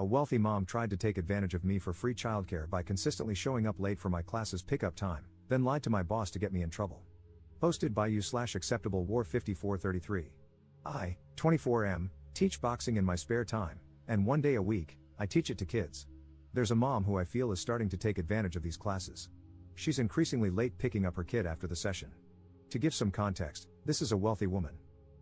A wealthy mom tried to take advantage of me for free childcare by consistently showing up late for my class's pickup time, then lied to my boss to get me in trouble. Posted by you/acceptable war 5433. I, 24M, teach boxing in my spare time, and one day a week, I teach it to kids. There's a mom who I feel is starting to take advantage of these classes. She's increasingly late picking up her kid after the session. To give some context, this is a wealthy woman.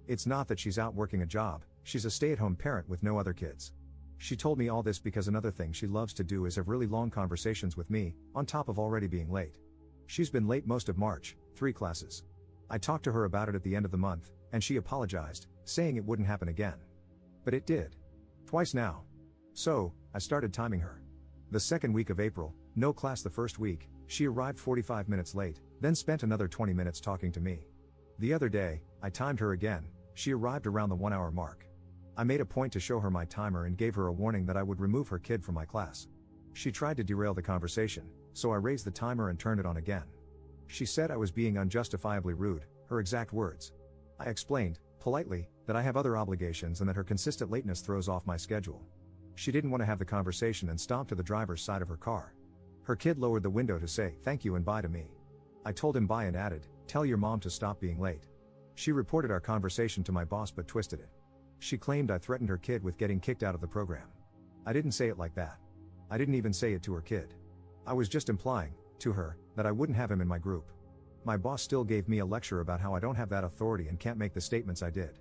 It's not that she's out working a job, she's a stay-at-home parent with no other kids. She told me all this because another thing she loves to do is have really long conversations with me, on top of already being late. She's been late most of March, 3 classes. I talked to her about it at the end of the month, and she apologized, saying it wouldn't happen again. But it did. Twice now. So, I started timing her. The second week of April, no class the first week, she arrived 45 minutes late, then spent another 20 minutes talking to me. The other day, I timed her again, she arrived around the 1-hour mark. I made a point to show her my timer and gave her a warning that I would remove her kid from my class. She tried to derail the conversation, so I raised the timer and turned it on again. She said I was being unjustifiably rude, her exact words. I explained, politely, that I have other obligations and that her consistent lateness throws off my schedule. She didn't want to have the conversation and stomped to the driver's side of her car. Her kid lowered the window to say thank you and bye to me. I told him bye and added, tell your mom to stop being late. She reported our conversation to my boss but twisted it. She claimed I threatened her kid with getting kicked out of the program. I didn't say it like that. I didn't even say it to her kid. I was just implying, to her, that I wouldn't have him in my group. My boss still gave me a lecture about how I don't have that authority and can't make the statements I did.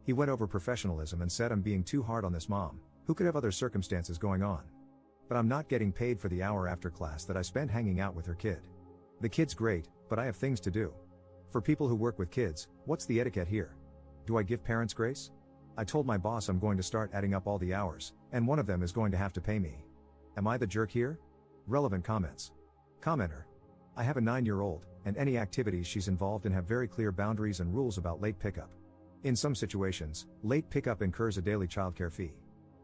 He went over professionalism and said I'm being too hard on this mom, who could have other circumstances going on. But I'm not getting paid for the hour after class that I spend hanging out with her kid. The kid's great, but I have things to do. For people who work with kids, what's the etiquette here? Do I give parents grace? I told my boss I'm going to start adding up all the hours, and one of them is going to have to pay me. Am I the jerk here? Relevant comments. Commenter. I have a 9-year-old, and any activities she's involved in have very clear boundaries and rules about late pickup. In some situations, late pickup incurs a daily childcare fee.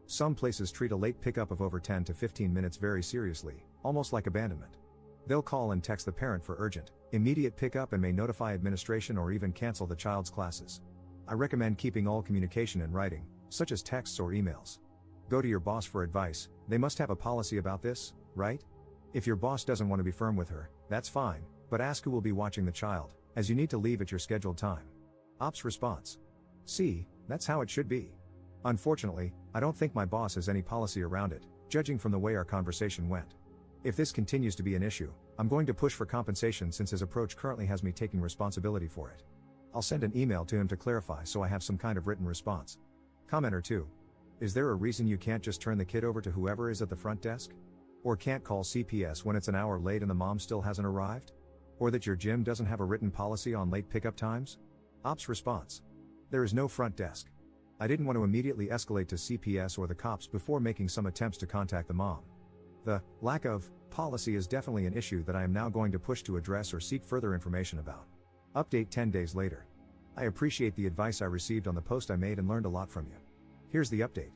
Some places treat a late pickup of over 10 to 15 minutes very seriously, almost like abandonment. They'll call and text the parent for urgent, immediate pickup and may notify administration or even cancel the child's classes. I recommend keeping all communication in writing, such as texts or emails. Go to your boss for advice, they must have a policy about this, right? If your boss doesn't want to be firm with her, that's fine, but ask who will be watching the child, as you need to leave at your scheduled time. Ops response. See, that's how it should be. Unfortunately, I don't think my boss has any policy around it, judging from the way our conversation went. If this continues to be an issue, I'm going to push for compensation since his approach currently has me taking responsibility for it. I'll send an email to him to clarify so I have some kind of written response. Commenter 2. Is there a reason you can't just turn the kid over to whoever is at the front desk? Or can't call CPS when it's an hour late and the mom still hasn't arrived? Or that your gym doesn't have a written policy on late pickup times? Ops response. There is no front desk. I didn't want to immediately escalate to CPS or the cops before making some attempts to contact the mom. The lack of policy is definitely an issue that I am now going to push to address or seek further information about. Update 10 days later. I appreciate the advice I received on the post I made and learned a lot from you. Here's the update.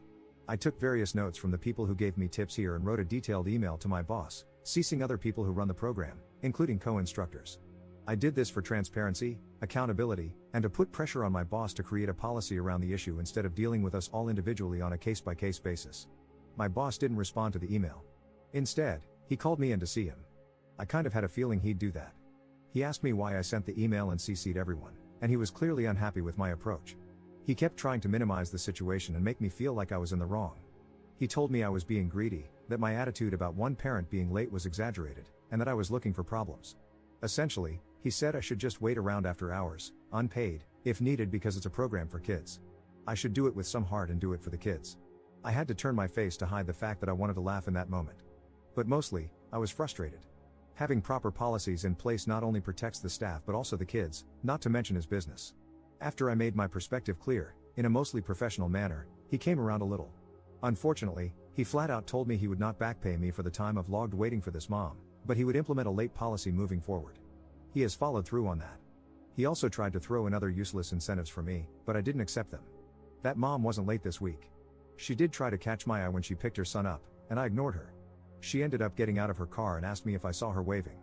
I took various notes from the people who gave me tips here and wrote a detailed email to my boss, CCing other people who run the program, including co-instructors. I did this for transparency, accountability, and to put pressure on my boss to create a policy around the issue instead of dealing with us all individually on a case-by-case basis. My boss didn't respond to the email. Instead, he called me in to see him. I kind of had a feeling he'd do that. He asked me why I sent the email and CC'd everyone, and he was clearly unhappy with my approach. He kept trying to minimize the situation and make me feel like I was in the wrong. He told me I was being greedy, that my attitude about one parent being late was exaggerated, and that I was looking for problems. Essentially, he said I should just wait around after hours, unpaid, if needed because it's a program for kids. I should do it with some heart and do it for the kids. I had to turn my face to hide the fact that I wanted to laugh in that moment. But mostly, I was frustrated. Having proper policies in place not only protects the staff but also the kids, not to mention his business. After I made my perspective clear, in a mostly professional manner, he came around a little. Unfortunately, he flat out told me he would not back pay me for the time of logged waiting for this mom, but he would implement a late policy moving forward. He has followed through on that. He also tried to throw in other useless incentives for me, but I didn't accept them. That mom wasn't late this week. She did try to catch my eye when she picked her son up, and I ignored her. She ended up getting out of her car and asked me if I saw her waving.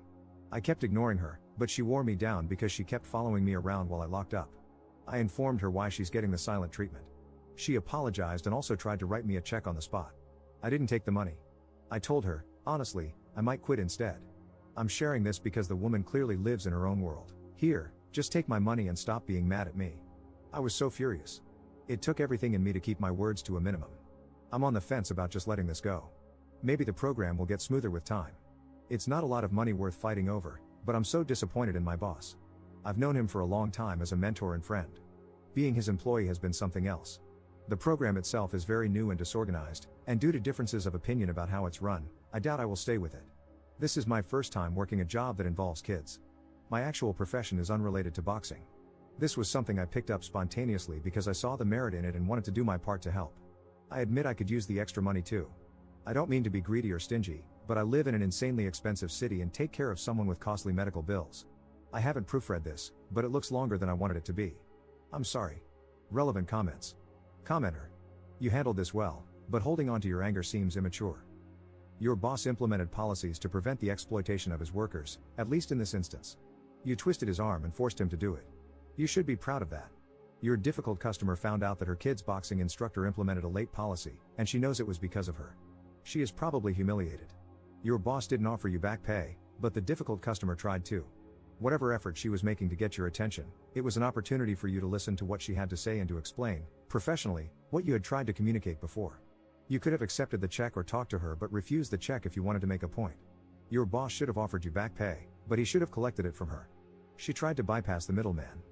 I kept ignoring her, but she wore me down because she kept following me around while I locked up. I informed her why she's getting the silent treatment. She apologized and also tried to write me a check on the spot. I didn't take the money. I told her, honestly, I might quit instead. I'm sharing this because the woman clearly lives in her own world. Here, just take my money and stop being mad at me. I was so furious. It took everything in me to keep my words to a minimum. I'm on the fence about just letting this go. Maybe the program will get smoother with time. It's not a lot of money worth fighting over, but I'm so disappointed in my boss. I've known him for a long time as a mentor and friend. Being his employee has been something else. The program itself is very new and disorganized, and due to differences of opinion about how it's run, I doubt I will stay with it. This is my first time working a job that involves kids. My actual profession is unrelated to boxing. This was something I picked up spontaneously because I saw the merit in it and wanted to do my part to help. I admit I could use the extra money too. I don't mean to be greedy or stingy, but I live in an insanely expensive city and take care of someone with costly medical bills. I haven't proofread this, but it looks longer than I wanted it to be. I'm sorry. Relevant comments. Commenter. You handled this well, but holding on to your anger seems immature. Your boss implemented policies to prevent the exploitation of his workers, at least in this instance. You twisted his arm and forced him to do it. You should be proud of that. Your difficult customer found out that her kid's boxing instructor implemented a late policy, and she knows it was because of her. She is probably humiliated. Your boss didn't offer you back pay, but the difficult customer tried to. Whatever effort she was making to get your attention, it was an opportunity for you to listen to what she had to say and to explain, professionally, what you had tried to communicate before. You could have accepted the check or talked to her but refused the check if you wanted to make a point. Your boss should have offered you back pay, but he should have collected it from her. She tried to bypass the middleman.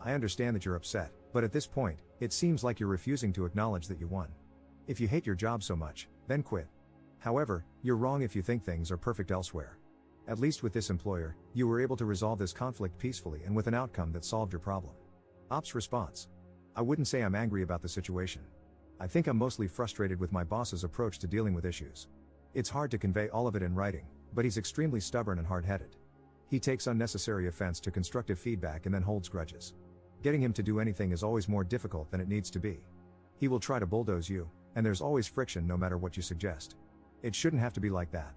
I understand that you're upset, but at this point, it seems like you're refusing to acknowledge that you won. If you hate your job so much, then quit. However, you're wrong if you think things are perfect elsewhere. At least with this employer, you were able to resolve this conflict peacefully and with an outcome that solved your problem. Ops response. I wouldn't say I'm angry about the situation. I think I'm mostly frustrated with my boss's approach to dealing with issues. It's hard to convey all of it in writing, but he's extremely stubborn and hard-headed. He takes unnecessary offense to constructive feedback and then holds grudges. Getting him to do anything is always more difficult than it needs to be. He will try to bulldoze you, and there's always friction no matter what you suggest. It shouldn't have to be like that.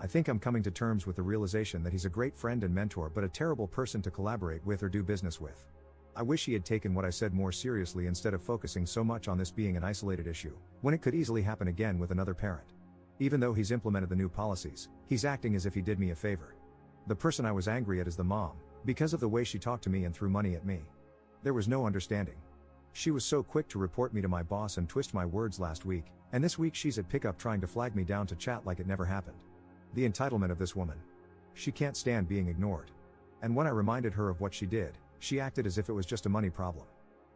I think I'm coming to terms with the realization that he's a great friend and mentor but a terrible person to collaborate with or do business with. I wish he had taken what I said more seriously instead of focusing so much on this being an isolated issue, when it could easily happen again with another parent. Even though he's implemented the new policies, he's acting as if he did me a favor. The person I was angry at is the mom, because of the way she talked to me and threw money at me. There was no understanding. She was so quick to report me to my boss and twist my words last week, and this week she's at pickup trying to flag me down to chat like it never happened. The entitlement of this woman. She can't stand being ignored. And when I reminded her of what she did, she acted as if it was just a money problem.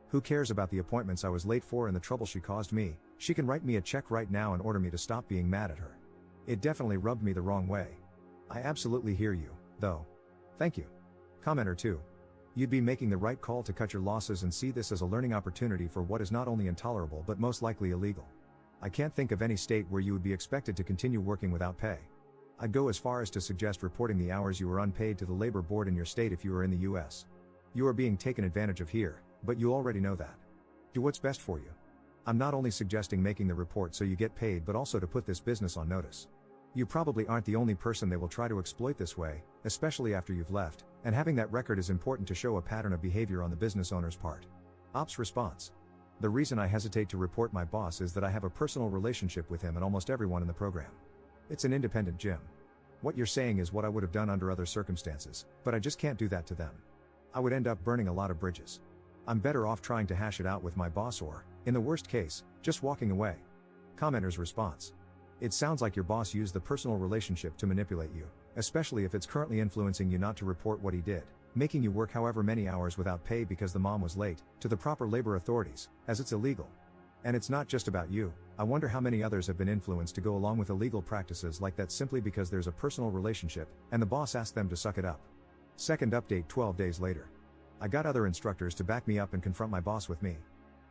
Who cares about the appointments I was late for and the trouble she caused me? She can write me a check right now and order me to stop being mad at her. It definitely rubbed me the wrong way. I absolutely hear you, though. Thank you. Commenter 2. You'd be making the right call to cut your losses and see this as a learning opportunity for what is not only intolerable but most likely illegal. I can't think of any state where you would be expected to continue working without pay. I'd go as far as to suggest reporting the hours you were unpaid to the labor board in your state if you were in the US. You are being taken advantage of here, but you already know that. Do what's best for you. I'm not only suggesting making the report so you get paid but also to put this business on notice. You probably aren't the only person they will try to exploit this way, especially after you've left, and having that record is important to show a pattern of behavior on the business owner's part. Ops response. The reason I hesitate to report my boss is that I have a personal relationship with him and almost everyone in the program. It's an independent gym. What you're saying is what I would have done under other circumstances, but I just can't do that to them. I would end up burning a lot of bridges. I'm better off trying to hash it out with my boss or, in the worst case, just walking away. Commenter's response. It sounds like your boss used the personal relationship to manipulate you, especially if it's currently influencing you not to report what he did, making you work however many hours without pay because the mom was late, to the proper labor authorities, as it's illegal. And it's not just about you. I wonder how many others have been influenced to go along with illegal practices like that simply because there's a personal relationship, and the boss asked them to suck it up. Second update 12 days later. I got other instructors to back me up and confront my boss with me.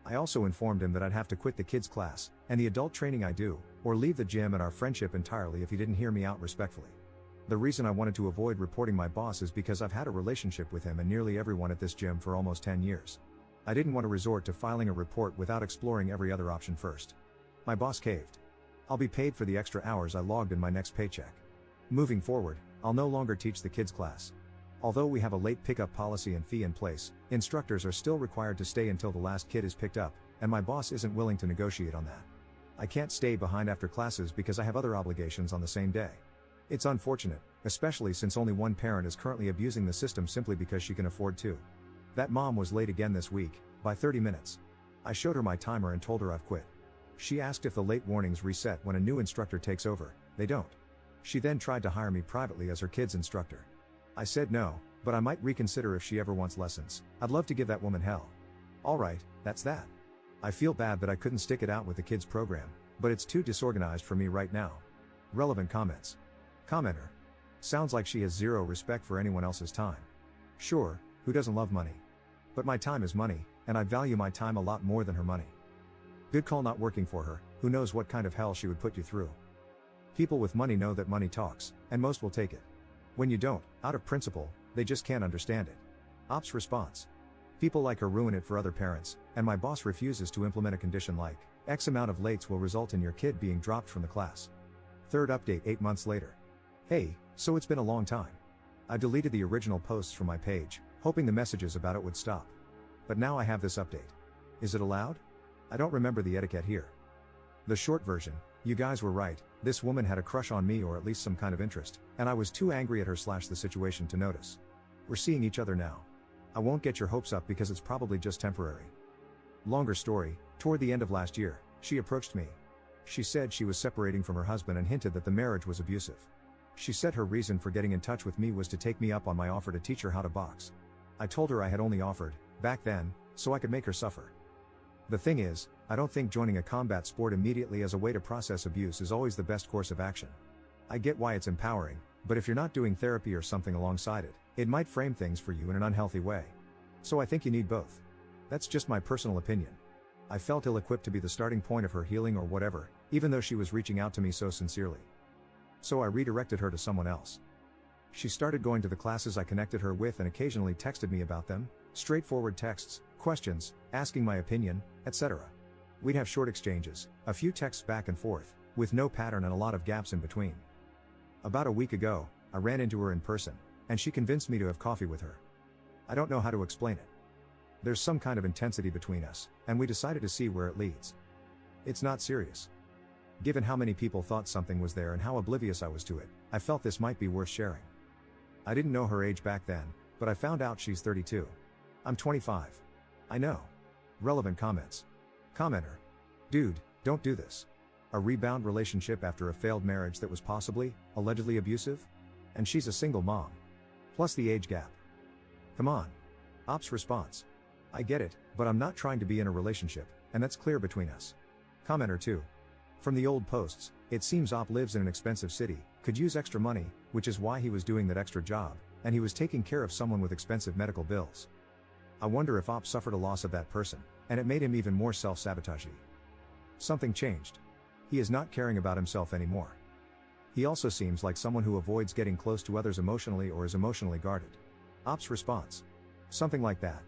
I also informed him that I'd have to quit the kids class, and the adult training I do, or leave the gym and our friendship entirely if he didn't hear me out respectfully. The reason I wanted to avoid reporting my boss is because I've had a relationship with him and nearly everyone at this gym for almost 10 years. I didn't want to resort to filing a report without exploring every other option first. My boss caved. I'll be paid for the extra hours I logged in my next paycheck. Moving forward, I'll no longer teach the kids class. Although we have a late pickup policy and fee in place, instructors are still required to stay until the last kid is picked up, and my boss isn't willing to negotiate on that. I can't stay behind after classes because I have other obligations on the same day. It's unfortunate, especially since only one parent is currently abusing the system simply because she can afford to. That mom was late again this week, by 30 minutes. I showed her my timer and told her I've quit. She asked if the late warnings reset when a new instructor takes over. They don't. She then tried to hire me privately as her kid's instructor. I said no, but I might reconsider if she ever wants lessons. I'd love to give that woman hell. Alright, that's that. I feel bad that I couldn't stick it out with the kids program, but it's too disorganized for me right now. Relevant comments. Commenter. Sounds like she has zero respect for anyone else's time. Sure, who doesn't love money? But my time is money, and I value my time a lot more than her money. Good call not working for her, who knows what kind of hell she would put you through. People with money know that money talks, and most will take it. When you don't, out of principle, they just can't understand it. Ops response. People like her ruin it for other parents, and my boss refuses to implement a condition like, X amount of lates will result in your kid being dropped from the class. Third update 8 months later. Hey, so it's been a long time. I deleted the original posts from my page, hoping the messages about it would stop. But now I have this update. Is it allowed? I don't remember the etiquette here. The short version, you guys were right, this woman had a crush on me or at least some kind of interest, and I was too angry at her / the situation to notice. We're seeing each other now. I won't get your hopes up because it's probably just temporary. Longer story, toward the end of last year, she approached me. She said she was separating from her husband and hinted that the marriage was abusive. She said her reason for getting in touch with me was to take me up on my offer to teach her how to box. I told her I had only offered, back then, so I could make her suffer. The thing is, I don't think joining a combat sport immediately as a way to process abuse is always the best course of action. I get why it's empowering, but if you're not doing therapy or something alongside it, it might frame things for you in an unhealthy way. So I think you need both. That's just my personal opinion. I felt ill-equipped to be the starting point of her healing or whatever, even though she was reaching out to me so sincerely. So I redirected her to someone else. She started going to the classes I connected her with and occasionally texted me about them, straightforward texts, questions, asking my opinion, etc. We'd have short exchanges, a few texts back and forth, with no pattern and a lot of gaps in between. About a week ago, I ran into her in person, and she convinced me to have coffee with her. I don't know how to explain it. There's some kind of intensity between us, and we decided to see where it leads. It's not serious. Given how many people thought something was there and how oblivious I was to it, I felt this might be worth sharing. I didn't know her age back then, but I found out she's 32. I'm 25. I know. Relevant comments. Commenter. Dude, don't do this. A rebound relationship after a failed marriage that was possibly, allegedly abusive? And she's a single mom. Plus the age gap. Come on. Ops response. I get it, but I'm not trying to be in a relationship, and that's clear between us. Commenter 2. From the old posts, it seems Op lives in an expensive city, could use extra money, which is why he was doing that extra job, and he was taking care of someone with expensive medical bills. I wonder if Op suffered a loss of that person, and it made him even more self-sabotagey. Something changed. He is not caring about himself anymore. He also seems like someone who avoids getting close to others emotionally or is emotionally guarded. Op's response. Something like that.